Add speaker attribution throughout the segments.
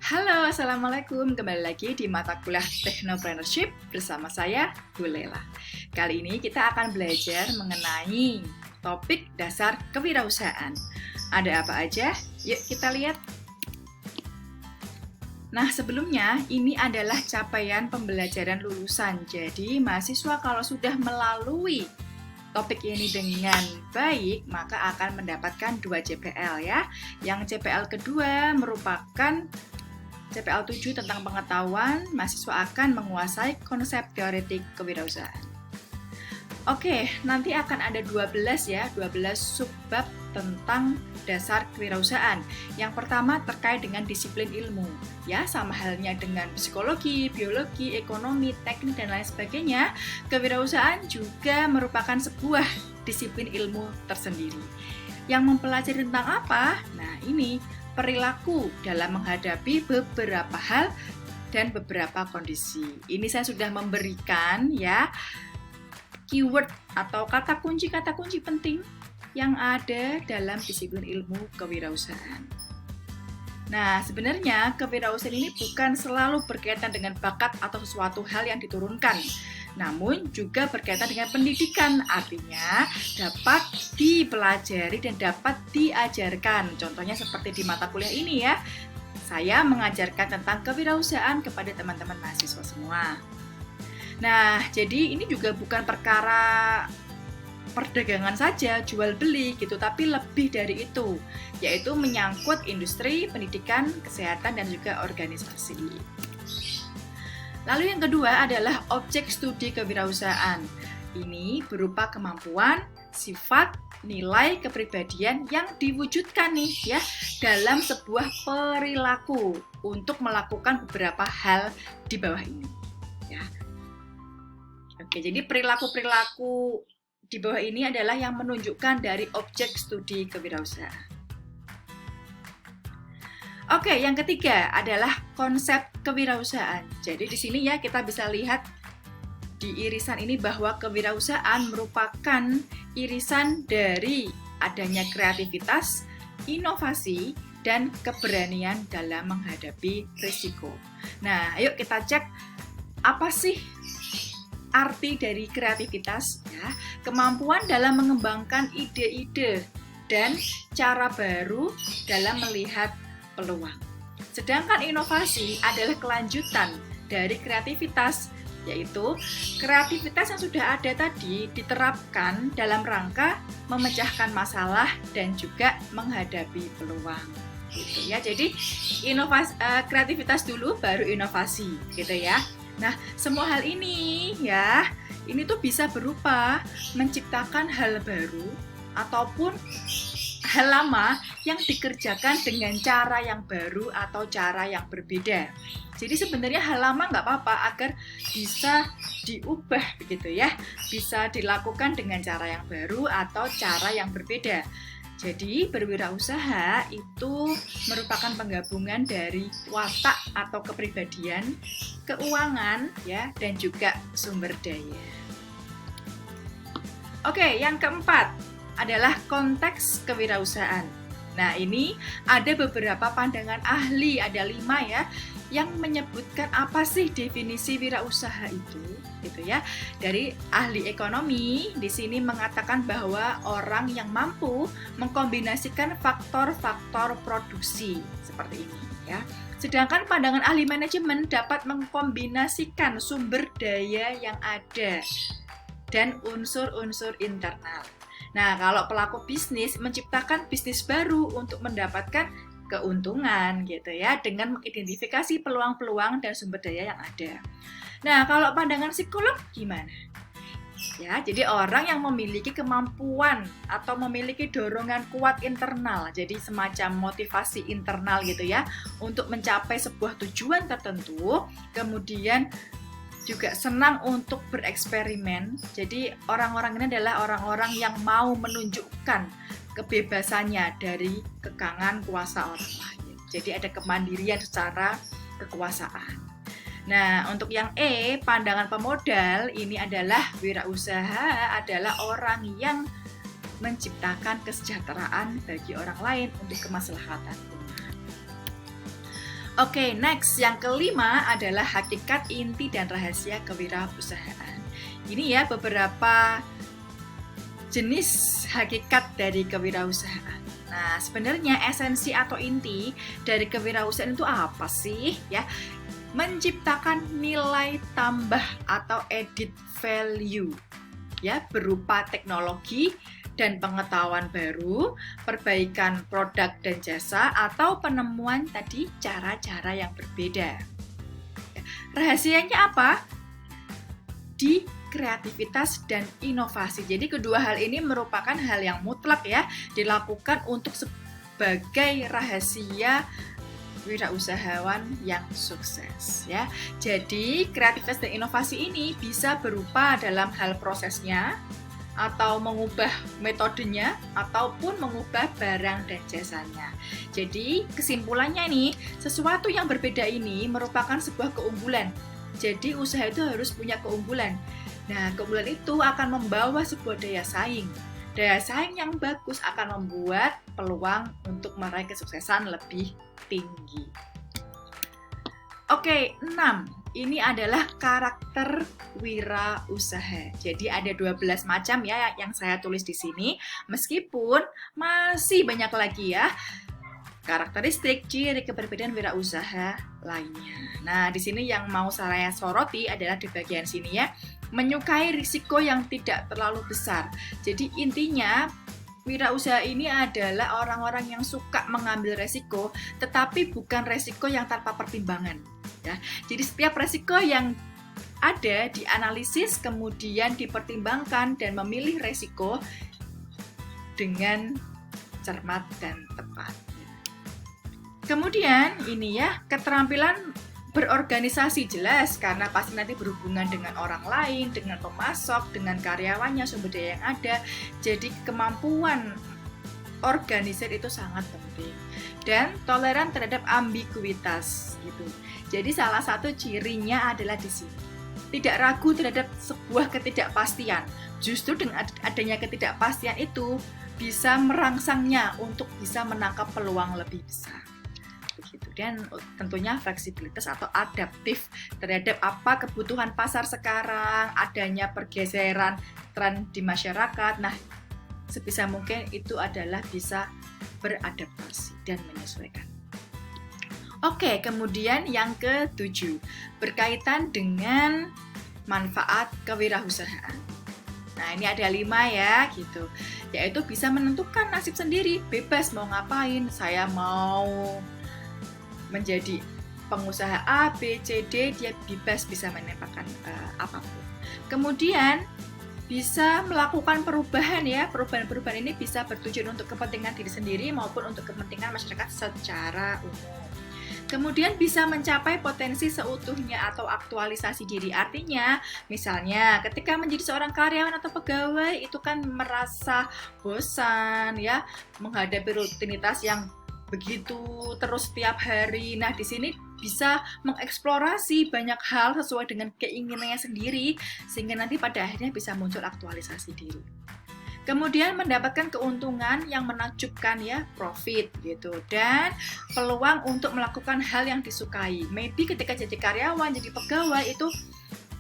Speaker 1: Halo, Assalamualaikum. Kembali lagi di mata kuliah Technopreneurship bersama saya, Bu Lela. Kali ini kita akan belajar mengenai topik dasar kewirausahaan. Ada apa aja? Yuk kita lihat. Nah, sebelumnya ini adalah capaian pembelajaran lulusan. Jadi, mahasiswa kalau sudah melalui topik ini dengan baik, maka akan mendapatkan 2 CPL ya. Yang CPL kedua merupakan CPL 7 tentang pengetahuan, mahasiswa akan menguasai konsep teoretik kewirausahaan. Oke, nanti akan ada 12 subbab tentang dasar kewirausahaan. Yang pertama terkait dengan disiplin ilmu, ya, sama halnya dengan psikologi, biologi, ekonomi, teknik, dan lain sebagainya. Kewirausahaan juga merupakan sebuah disiplin ilmu tersendiri. Yang mempelajari tentang apa? Nah, ini perilaku dalam menghadapi beberapa hal dan beberapa kondisi. Ini saya sudah memberikan ya keyword atau kata kunci penting yang ada dalam disiplin ilmu kewirausahaan. Nah, sebenarnya kewirausahaan ini bukan selalu berkaitan dengan bakat atau sesuatu hal yang diturunkan, namun juga berkaitan dengan pendidikan, artinya dapat dipelajari dan dapat diajarkan. Contohnya seperti di mata kuliah ini ya, saya mengajarkan tentang kewirausahaan kepada teman-teman mahasiswa semua. Nah, jadi ini juga bukan perkara perdagangan saja, jual beli gitu, tapi lebih dari itu, yaitu menyangkut industri, pendidikan, kesehatan, dan juga organisasi. Lalu yang kedua adalah objek studi kewirausahaan. Ini berupa kemampuan, sifat, nilai kepribadian yang diwujudkan nih ya dalam sebuah perilaku untuk melakukan beberapa hal di bawah ini. Ya. Oke, jadi perilaku-perilaku di bawah ini adalah yang menunjukkan dari objek studi kewirausahaan. Oke, yang ketiga adalah konsep kewirausahaan. Jadi di sini ya kita bisa lihat di irisan ini bahwa kewirausahaan merupakan irisan dari adanya kreativitas, inovasi, dan keberanian dalam menghadapi risiko. Nah, ayo kita cek apa sih arti dari kreativitas ya, kemampuan dalam mengembangkan ide-ide dan cara baru dalam melihat peluang. Sedangkan inovasi adalah kelanjutan dari kreativitas, yaitu kreativitas yang sudah ada tadi diterapkan dalam rangka memecahkan masalah dan juga menghadapi peluang. Gitu ya. Jadi kreativitas dulu baru inovasi, gitu ya. Nah, semua hal ini ya, ini tuh bisa berupa menciptakan hal baru ataupun hal lama yang dikerjakan dengan cara yang baru atau cara yang berbeda. Jadi sebenarnya hal lama nggak apa-apa agar bisa diubah begitu ya, bisa dilakukan dengan cara yang baru atau cara yang berbeda. Jadi berwirausaha itu merupakan penggabungan dari watak atau kepribadian, keuangan ya, dan juga sumber daya. Oke, yang keempat adalah konteks kewirausahaan. Nah, ini ada beberapa pandangan ahli, ada 5 ya, yang menyebutkan apa sih definisi wirausaha itu, gitu ya. Dari ahli ekonomi di sini mengatakan bahwa orang yang mampu mengkombinasikan faktor-faktor produksi seperti ini ya. Sedangkan pandangan ahli manajemen dapat mengkombinasikan sumber daya yang ada dan unsur-unsur internal. Nah, kalau pelaku bisnis menciptakan bisnis baru untuk mendapatkan keuntungan gitu ya, dengan mengidentifikasi peluang-peluang dan sumber daya yang ada. Nah, kalau pandangan psikolog gimana? Ya, jadi orang yang memiliki kemampuan atau memiliki dorongan kuat internal, jadi semacam motivasi internal gitu ya, untuk mencapai sebuah tujuan tertentu, kemudian juga senang untuk bereksperimen. Jadi orang-orang ini adalah orang-orang yang mau menunjukkan kebebasannya dari kekangan kuasa orang lain. Jadi ada kemandirian secara kekuasaan. Nah, untuk yang E, pandangan pemodal, ini adalah wirausaha adalah orang yang menciptakan kesejahteraan bagi orang lain untuk kemaslahatan umat. Oke, next. Yang kelima adalah hakikat, inti, dan rahasia kewirausahaan. Ini ya beberapa jenis hakikat dari kewirausahaan. Nah, sebenarnya esensi atau inti dari kewirausahaan itu apa sih? Ya, menciptakan nilai tambah atau added value, ya, berupa teknologi dan pengetahuan baru, perbaikan produk dan jasa, atau penemuan tadi cara-cara yang berbeda. Rahasianya apa? Di kreativitas dan inovasi. Jadi kedua hal ini merupakan hal yang mutlak ya, dilakukan untuk sebagai rahasia wirausahawan yang sukses ya. Jadi kreativitas dan inovasi ini bisa berupa dalam hal prosesnya, atau mengubah metodenya, ataupun mengubah barang dan jasanya. Jadi kesimpulannya nih, sesuatu yang berbeda ini merupakan sebuah keunggulan. Jadi usaha itu harus punya keunggulan. Nah, keunggulan itu akan membawa sebuah daya saing. Daya saing yang bagus akan membuat peluang untuk meraih kesuksesan lebih tinggi. Oke, 6. Ini adalah karakter wirausaha. Jadi ada 12 macam ya yang saya tulis di sini. Meskipun masih banyak lagi ya karakteristik, ciri, keberbedaan wirausaha lainnya. Nah, di sini yang mau saya soroti adalah di bagian sini ya. Menyukai risiko yang tidak terlalu besar. Jadi intinya wirausaha ini adalah orang-orang yang suka mengambil resiko, tetapi bukan resiko yang tanpa pertimbangan. Ya. Jadi setiap resiko yang ada dianalisis, kemudian dipertimbangkan dan memilih resiko dengan cermat dan tepat. Kemudian ini ya, keterampilan berorganisasi jelas karena pasti nanti berhubungan dengan orang lain, dengan pemasok, dengan karyawannya, sumber daya yang ada. Jadi kemampuan organisir itu sangat penting. Dan toleran terhadap ambiguitas gitu. Jadi salah satu cirinya adalah di sini. Tidak ragu terhadap sebuah ketidakpastian. Justru dengan adanya ketidakpastian itu bisa merangsangnya untuk bisa menangkap peluang lebih besar. Begitu. Dan tentunya fleksibilitas atau adaptif terhadap apa kebutuhan pasar sekarang, adanya pergeseran tren di masyarakat. Nah, sebisa mungkin itu adalah bisa beradaptasi dan menyesuaikan. Oke, kemudian yang ke-7 berkaitan dengan manfaat kewirausahaan. Nah, ini ada 5 ya, gitu. Yaitu bisa menentukan nasib sendiri, bebas mau ngapain. Saya mau menjadi pengusaha A, B, C, D, dia bebas bisa menempatkan apapun. Kemudian bisa melakukan perubahan ya. Perubahan-perubahan ini bisa bertujuan untuk kepentingan diri sendiri maupun untuk kepentingan masyarakat secara umum. Kemudian bisa mencapai potensi seutuhnya atau aktualisasi diri. Artinya, misalnya ketika menjadi seorang karyawan atau pegawai itu kan merasa bosan ya, menghadapi rutinitas yang begitu terus setiap hari. Nah, di sini bisa mengeksplorasi banyak hal sesuai dengan keinginannya sendiri sehingga nanti pada akhirnya bisa muncul aktualisasi diri. Kemudian mendapatkan keuntungan yang menakjubkan ya, profit gitu, dan peluang untuk melakukan hal yang disukai. Maybe ketika jadi karyawan, jadi pegawai itu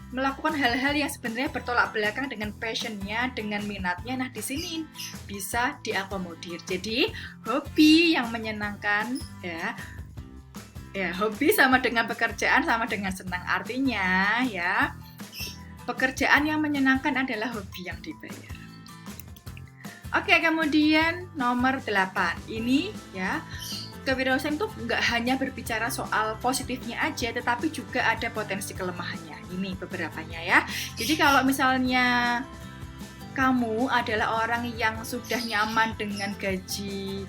Speaker 1: melakukan hal-hal yang sebenarnya bertolak belakang dengan passionnya, dengan minatnya. Nah, di sini bisa diakomodir. Jadi hobi yang menyenangkan ya, hobi sama dengan pekerjaan sama dengan senang. Artinya ya, pekerjaan yang menyenangkan adalah hobi yang dibayar. Oke, kemudian nomor 8. Ini ya, kewirausahaan itu nggak hanya berbicara soal positifnya aja, tetapi juga ada potensi kelemahannya. Ini beberapanya ya. Jadi kalau misalnya kamu adalah orang yang sudah nyaman dengan gaji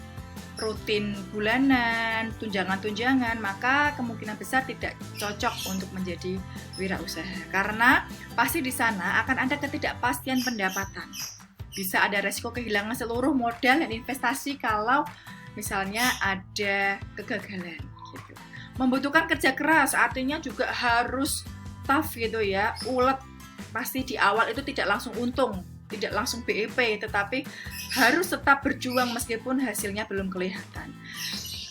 Speaker 1: rutin bulanan, tunjangan-tunjangan, maka kemungkinan besar tidak cocok untuk menjadi wirausaha. Karena pasti di sana akan ada ketidakpastian pendapatan. Bisa ada resiko kehilangan seluruh modal dan investasi kalau misalnya ada kegagalan gitu. Membutuhkan kerja keras, artinya juga harus tough gitu ya, ulet. Pasti di awal itu tidak langsung untung, tidak langsung BEP, tetapi harus tetap berjuang meskipun hasilnya belum kelihatan.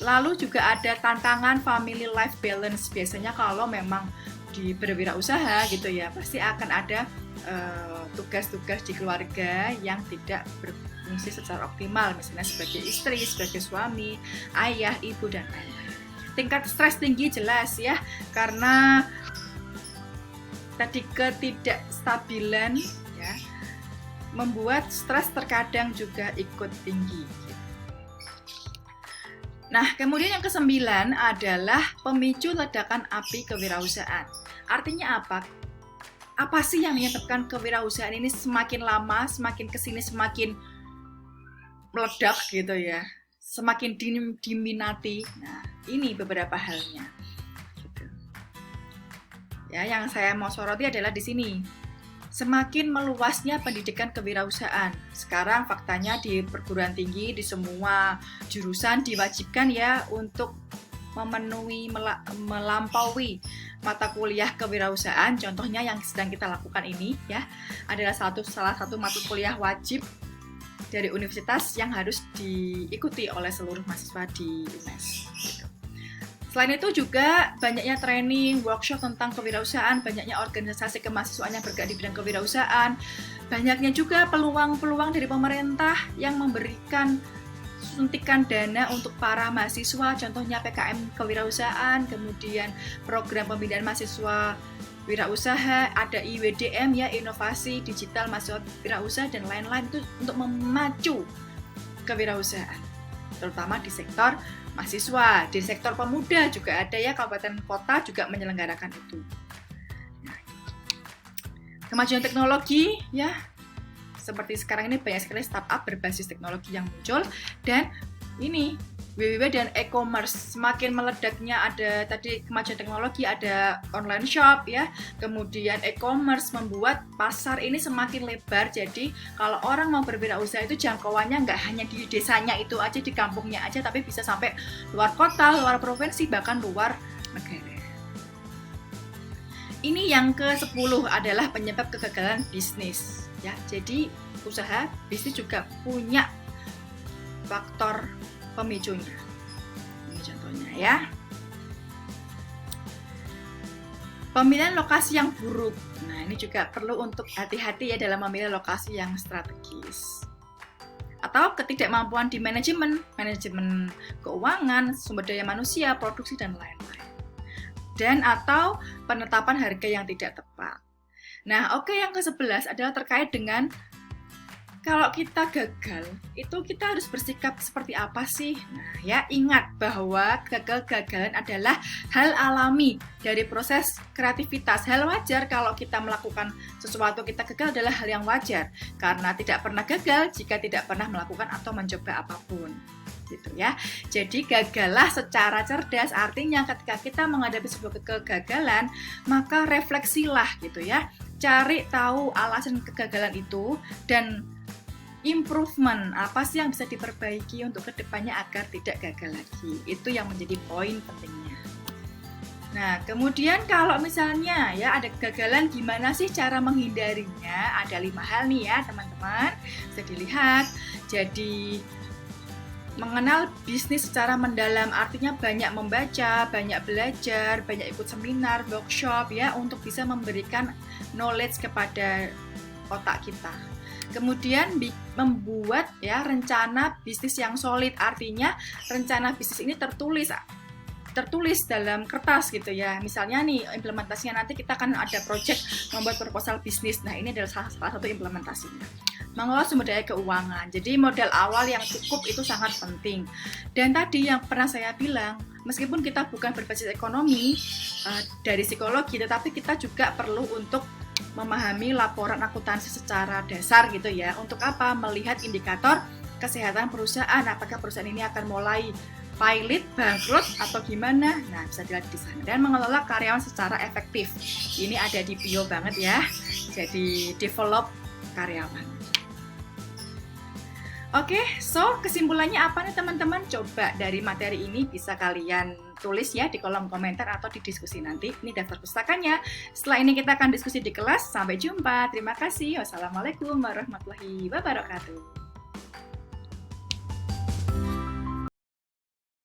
Speaker 1: Lalu juga ada tantangan family life balance. Biasanya kalau memang di berwirausaha gitu ya, pasti akan ada tugas-tugas di keluarga yang tidak berfungsi secara optimal, misalnya sebagai istri, sebagai suami, ayah, ibu, dan lain-lain. Tingkat stres tinggi jelas ya, karena tadi ketidakstabilan ya, membuat stres terkadang juga ikut tinggi. Nah, kemudian yang ke-9 adalah pemicu ledakan api kewirausahaan. Artinya apa? Apa sih yang menyebabkan kewirausahaan ini semakin lama, semakin kesini semakin meledak gitu ya, semakin diminati. Nah, ini beberapa halnya. Gitu. Ya, yang saya mau soroti adalah di sini. Semakin meluasnya pendidikan kewirausahaan. Sekarang faktanya di perguruan tinggi, di semua jurusan diwajibkan ya untuk memenuhi, melampaui mata kuliah kewirausahaan. Contohnya yang sedang kita lakukan ini ya, adalah salah satu mata kuliah wajib dari universitas yang harus diikuti oleh seluruh mahasiswa di UNES. Selain itu juga banyaknya training, workshop tentang kewirausahaan, banyaknya organisasi kemahasiswaan yang bergerak di bidang kewirausahaan, banyaknya juga peluang-peluang dari pemerintah yang memberikan suntikan dana untuk para mahasiswa, contohnya PKM kewirausahaan, kemudian program pembinaan mahasiswa wirausaha, ada IWDM ya, inovasi digital mahasiswa wirausaha, dan lain-lain itu untuk memacu kewirausahaan, terutama di sektor mahasiswa. Di sektor pemuda juga ada ya, kabupaten kota juga menyelenggarakan itu. Nah, kemajuan teknologi ya, seperti sekarang ini banyak sekali startup berbasis teknologi yang muncul, dan ini WWW dan e-commerce semakin meledaknya. Ada tadi kemajuan teknologi, ada online shop ya, kemudian e-commerce membuat pasar ini semakin lebar. Jadi kalau orang mau berwirausaha itu jangkauannya nggak hanya di desanya itu aja, di kampungnya aja, tapi bisa sampai luar kota, luar provinsi, bahkan luar negara. Ini yang ke-10 adalah penyebab kegagalan bisnis ya. Jadi usaha bisnis juga punya faktor pemicunya. Ini contohnya ya. Pemilihan lokasi yang buruk. Nah, ini juga perlu untuk hati-hati ya dalam memilih lokasi yang strategis. Atau ketidakmampuan di manajemen keuangan, sumber daya manusia, produksi, dan lain-lain. Dan atau penetapan harga yang tidak tepat. Nah, oke, yang ke-11 adalah terkait dengan kalau kita gagal, itu kita harus bersikap seperti apa sih? Nah ya, ingat bahwa kegagalan adalah hal alami dari proses kreativitas. Hal wajar kalau kita melakukan sesuatu kita gagal adalah hal yang wajar. Karena tidak pernah gagal jika tidak pernah melakukan atau mencoba apapun. Gitu ya. Jadi gagallah secara cerdas, artinya ketika kita menghadapi sebuah kegagalan, maka refleksilah gitu ya. Cari tahu alasan kegagalan itu dan improvement, apa sih yang bisa diperbaiki untuk kedepannya agar tidak gagal lagi. Itu yang menjadi poin pentingnya. Nah, kemudian kalau misalnya ya ada kegagalan, gimana sih cara menghindarinya? Ada 5 hal nih ya teman-teman, bisa dilihat. Jadi mengenal bisnis secara mendalam, artinya banyak membaca, banyak belajar, banyak ikut seminar, workshop ya, untuk bisa memberikan knowledge kepada otak kita. Kemudian membuat ya rencana bisnis yang solid, artinya rencana bisnis ini tertulis dalam kertas gitu ya. Misalnya nih implementasinya nanti kita akan ada project membuat proposal bisnis. Nah, ini adalah salah satu implementasinya. Mengelola sumber daya keuangan. Jadi modal awal yang cukup itu sangat penting. Dan tadi yang pernah saya bilang, meskipun kita bukan berbasis ekonomi dari psikologi, tetapi kita juga perlu untuk memahami laporan akuntansi secara dasar gitu ya. Untuk apa? Melihat indikator kesehatan perusahaan. Apakah perusahaan ini akan mulai pilot, bangkrut, atau gimana? Nah, bisa dilihat di sana. Dan mengelola karyawan secara efektif. Ini ada di bio banget ya. Jadi develop karyawan. Oke, so kesimpulannya apa nih teman-teman? Coba dari materi ini bisa kalian tulis ya di kolom komentar atau di diskusi nanti. Ini daftar pustakanya. Setelah ini kita akan diskusi di kelas. Sampai jumpa. Terima kasih. Wassalamualaikum warahmatullahi wabarakatuh.